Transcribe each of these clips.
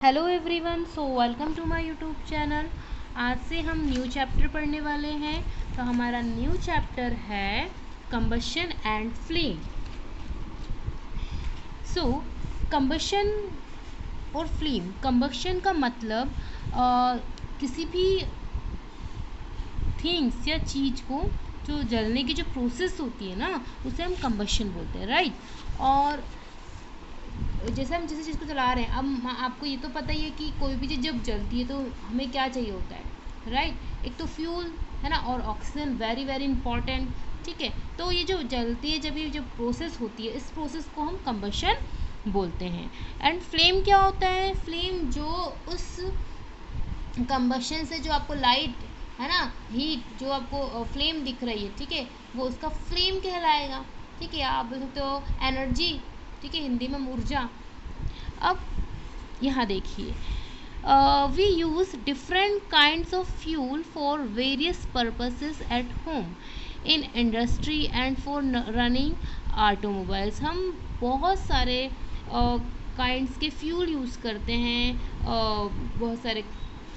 Hello everyone, so welcome to my YouTube channel. आज से हम न्यू चैप्टर पढ़ने वाले हैं। तो हमारा न्यू चैप्टर है combustion and flame. So combustion और फ्लेम, कंबशन का मतलब किसी भी थिंग्स या चीज़ को जो जलने की जो प्रोसेस होती है ना, उसे हम कंबशन बोलते हैं, राइट। और जैसे हम जिस चीज़ को जला रहे हैं, अब आपको ये तो पता ही है कि कोई भी चीज़ जब जलती है तो हमें क्या चाहिए होता है, राइट। एक तो फ्यूल है ना, और ऑक्सीजन, वेरी वेरी इंपॉर्टेंट। ठीक है, तो ये जो जलती है, जब ये जो प्रोसेस होती है, इस प्रोसेस को हम कंबशन बोलते हैं। एंड फ्लेम क्या होता है? फ्लेम जो उस कंबशन से जो आपको लाइट है ना, हीट जो आपको फ्लेम दिख रही है, ठीक है, वो उसका फ्लेम कहलाएगा। ठीक है, आप बोल सकते हो एनर्जी, ठीक है, हिंदी में ऊर्जा। अब यहाँ देखिए, we use different kinds of fuel for various purposes at home, in industry and for running automobiles. हम बहुत सारे काइंड्स के फ्यूल यूज़ करते हैं बहुत सारे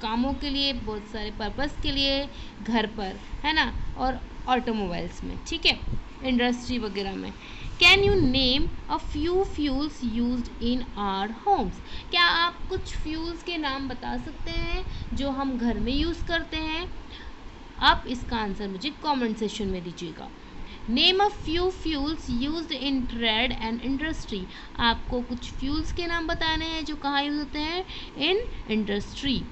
कामों के लिए, बहुत सारे पर्पस के लिए, घर पर है ना, और ऑटोमोबाइल्स में, ठीक है, इंडस्ट्री वगैरह में। Can you name a few fuels used in our homes? क्या आप कुछ फ्यूल्स के नाम बता सकते हैं जो हम घर में यूज़ करते हैं? आप इसका आंसर मुझे कमेंट सेक्शन में दीजिएगा। Name a few fuels used in trade and industry. आपको कुछ फ्यूल्स के नाम बताने हैं जो कहाँ यूज होते हैं? In industry.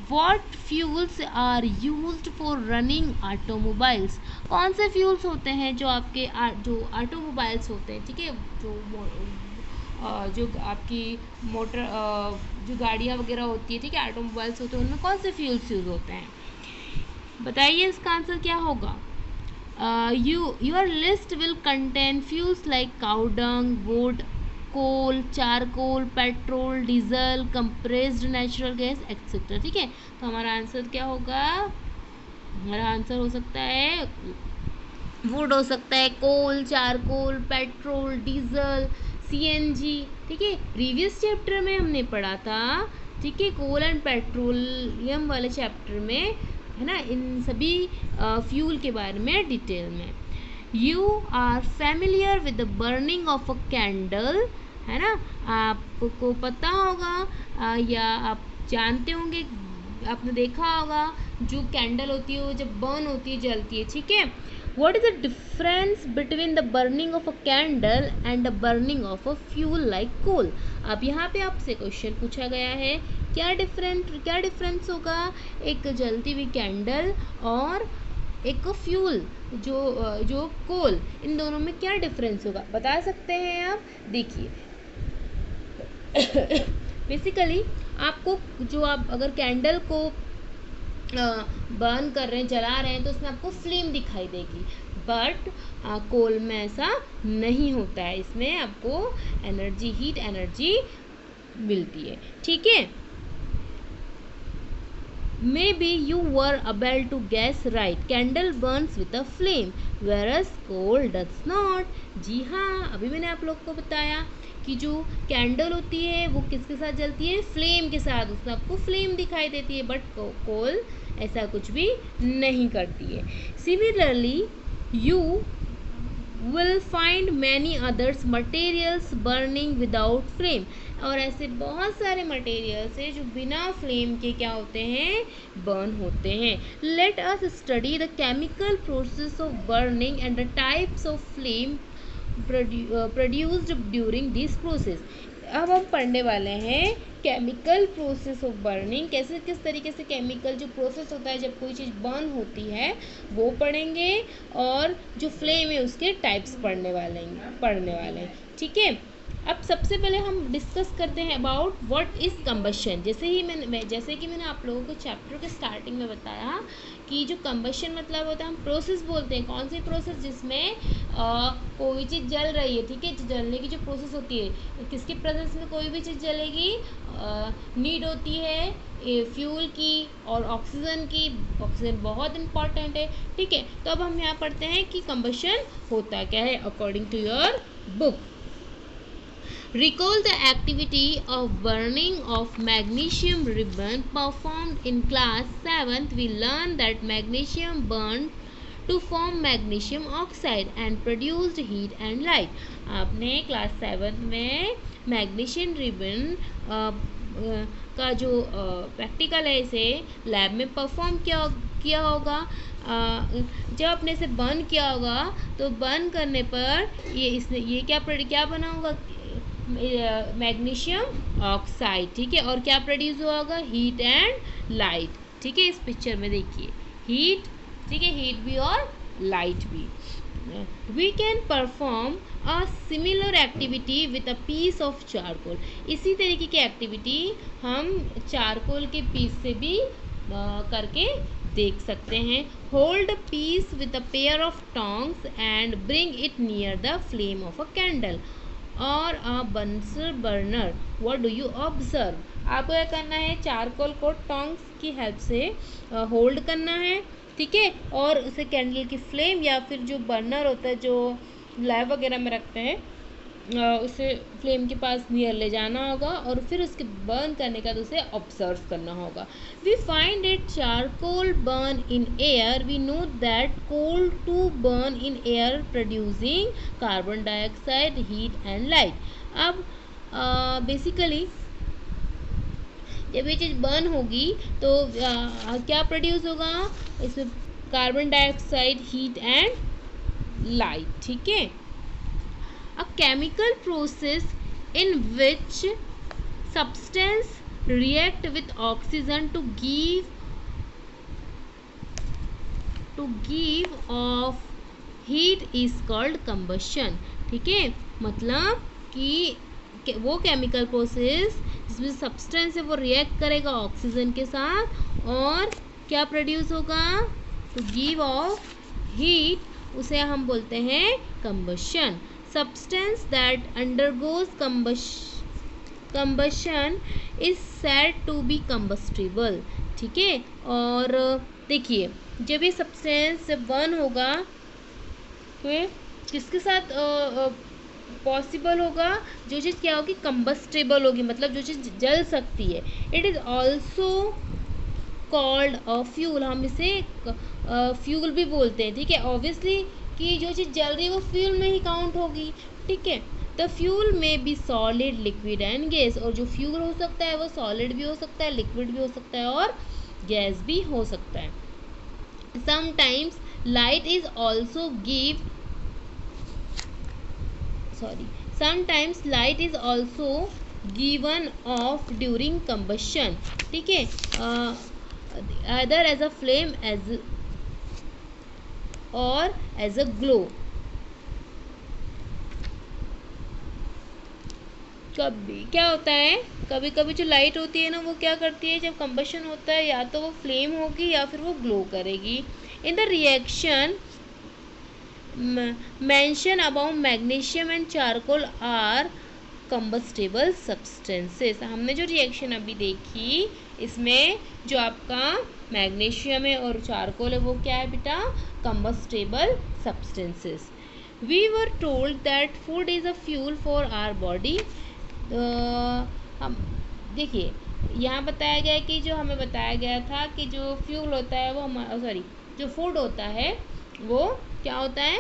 What fuels are used for running automobiles? कौन से फ्यूल्स होते हैं जो आपके जो ऑटोमोबाइल्स होते हैं, ठीक है, जो आपकी मोटर जो गाड़ियाँ वगैरह होती है, ठीक है, ऑटोमोबाइल्स होते हैं, उनमें कौन से फ्यूल्स यूज़ होते हैं? बताइए इसका आंसर क्या होगा। Your list will contain fuels like cow dung, wood, coal, charcoal, petrol, diesel, compressed natural gas etcetera. ठीक है, तो हमारा आंसर क्या होगा? हमारा आंसर हो सकता है वुड, हो सकता है कोल, चारकोल, पेट्रोल, डीजल, सीएनजी। ठीक है, प्रीवियस चैप्टर में हमने पढ़ा था, ठीक है, कोल एंड पेट्रोलियम वाले चैप्टर में, है ना, इन सभी फ्यूल के बारे में डिटेल में। You are familiar with the burning of a candle, है ना, आपको पता होगा या आप जानते होंगे, आपने देखा होगा, जो कैंडल होती है वो जब बर्न होती है, जलती है, ठीक है। What is the difference between the burning of a candle and the burning of a fuel like coal? अब यहाँ पे आपसे क्वेश्चन पूछा गया है, क्या डिफरेंस होगा एक जलती हुई कैंडल और एक फ्यूल जो कोल, इन दोनों में क्या डिफरेंस होगा? बता सकते हैं आप? देखिए बेसिकली आपको, जो आप अगर कैंडल को बर्न कर रहे हैं, जला रहे हैं, तो उसमें आपको फ्लेम दिखाई देगी। बट कोल में ऐसा नहीं होता है, इसमें आपको एनर्जी, हीट एनर्जी मिलती है, ठीक है। Maybe you were able to guess right. Candle burns with a flame, whereas coal does not. जी हाँ, अभी मैंने आप लोग को बताया कि जो कैंडल होती है वो किसके साथ जलती है? फ्लेम के साथ, उसमें आपको फ्लेम दिखाई देती है, बट कोल ऐसा कुछ भी नहीं करती है। Similarly you will find many others materials burning without flame। और ऐसे बहुत सारे मटेरियल्स हैं जो बिना फ्लेम के क्या होते हैं? बर्न होते हैं। Let us study the chemical process of burning and the types of flame produced during this process. अब हम पढ़ने वाले हैं केमिकल प्रोसेस ऑफ बर्निंग, कैसे किस तरीके से केमिकल जो प्रोसेस होता है जब कोई चीज़ बर्न होती है वो पढ़ेंगे, और जो फ्लेम है उसके टाइप्स पढ़ने वाले हैं, ठीक है। अब सबसे पहले हम डिस्कस करते हैं अबाउट व्हाट इज़ कंबशन। जैसे कि मैंने आप लोगों को चैप्टर के स्टार्टिंग में बताया कि जो कंबशन मतलब होता है, हम प्रोसेस बोलते हैं, कौन सी प्रोसेस? जिसमें कोई चीज़ जल रही है, ठीक है, जलने की जो प्रोसेस होती है, किसके प्रेजेंस में कोई भी चीज़ जलेगी? नीड होती है फ्यूल की और ऑक्सीजन की। ऑक्सीजन बहुत इंपॉर्टेंट है, ठीक है। तो अब हम यहाँ पढ़ते हैं कि कंबशन होता क्या है according to your book. Recall the activity of burning of magnesium ribbon performed in class 7th. We learned that magnesium burned to form magnesium oxide and produced heat and light. आपने class 7 में magnesium ribbon का जो practical है इसे lab में perform किया होगा। जब आपने इसे बर्न किया होगा तो बर्न करने पर ये क्या बना होगा, मैग्नीशियम ऑक्साइड, ठीक है। और क्या प्रोड्यूस हुआ होगा, हीट एंड लाइट, ठीक है। इस पिक्चर में देखिए हीट, ठीक है, हीट भी और लाइट भी। We can perform a similar activity with a piece of charcoal. इसी तरीके की एक्टिविटी हम चारकोल के पीस से भी करके देख सकते हैं। Hold piece with a pair of tongs and bring it near the flame of a candle और a Bunsen burner. What do you observe? आपको क्या करना है, चारकोल को टोंग्स की हेल्प से होल्ड करना है, ठीक है, और उसे कैंडल की फ्लेम या फिर जो बर्नर होता है जो लैब वगैरह में रखते हैं उसे फ्लेम के पास नियर ले जाना होगा और फिर उसके बर्न करने का उसे ऑब्जर्व करना होगा। We find it charcoal burn in air. We know that coal to burn in air producing carbon dioxide, heat and light. अब बेसिकली जब ये चीज़ बर्न होगी तो क्या प्रोड्यूस होगा, इसमें carbon dioxide, heat and light, ठीक है। A chemical process in which substance react with oxygen to give off heat is called combustion, ठीक है। मतलब कि वो केमिकल प्रोसेस जिसमें सब्सटेंस है वो रिएक्ट करेगा ऑक्सीजन के साथ और क्या प्रोड्यूस होगा, टू गिव ऑफ हीट, उसे हम बोलते हैं combustion. Substance that undergoes combustion is said to be combustible, ठीक है। और देखिए जब ये सब्सटेंस बर्न होगा तो किसके साथ पॉसिबल होगा, जो चीज़ क्या होगी, कंबस्टेबल होगी, मतलब जो चीज़ जल सकती है। It is also called a fuel. हम इसे फ्यूल भी बोलते हैं, ठीक है। ऑब्वियसली कि जो चीज़ जल रही है वो फ्यूल में ही काउंट होगी, ठीक है। The fuel may be solid, liquid and gas. और जो फ्यूल हो सकता है वो सॉलिड भी हो सकता है, लिक्विड भी हो सकता है और गैस भी हो सकता है। Sometimes light is also sometimes light is also given off during combustion, ठीक है, either as a flame or as a glow। कभी क्या होता है, कभी कभी जो लाइट होती है ना वो क्या करती है, जब कंबशन होता है या तो वो फ्लेम होगी या फिर वो ग्लो करेगी। In the reaction mention about magnesium and charcoal are combustible substances. हमने जो रिएक्शन अभी देखी इसमें जो आपका मैग्नीशियम है और चारकोल है वो क्या है बेटा, combustible substances. We were told that food is a fuel for our body. हम देखिए यहाँ बताया गया है कि जो हमें बताया गया था कि जो फ्यूल होता है वो जो फूड होता है वो क्या होता है,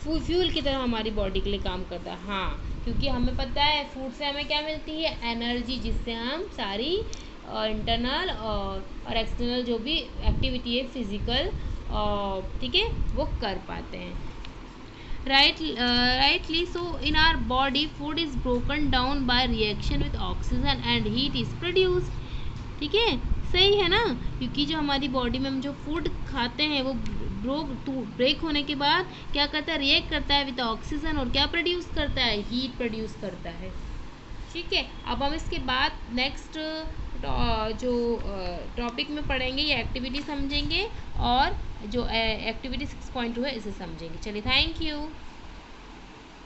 फ्यूल की तरह हमारी बॉडी के लिए काम करता है। हाँ, क्योंकि हमें पता है फूड से हमें क्या मिलती है, एनर्जी, जिससे हम सारी इंटरनल और एक्सटर्नल जो भी एक्टिविटी है फिजिकल, ठीक है, वो कर पाते हैं। Rightly so, in our body food is broken down by reaction with oxygen and heat is produced, ठीक है, सही है ना। क्योंकि जो हमारी बॉडी में हम जो फूड खाते हैं वो ब्रेक होने के बाद क्या करता है, रिएक्ट करता है विद ऑक्सीजन और क्या प्रोड्यूस करता है, हीट प्रोड्यूस करता है, ठीक है। अब हम इसके बाद नेक्स्ट जो टॉपिक में पढ़ेंगे ये एक्टिविटी समझेंगे और जो एक्टिविटी 6.2 है इसे समझेंगे। चलिए, थैंक यू।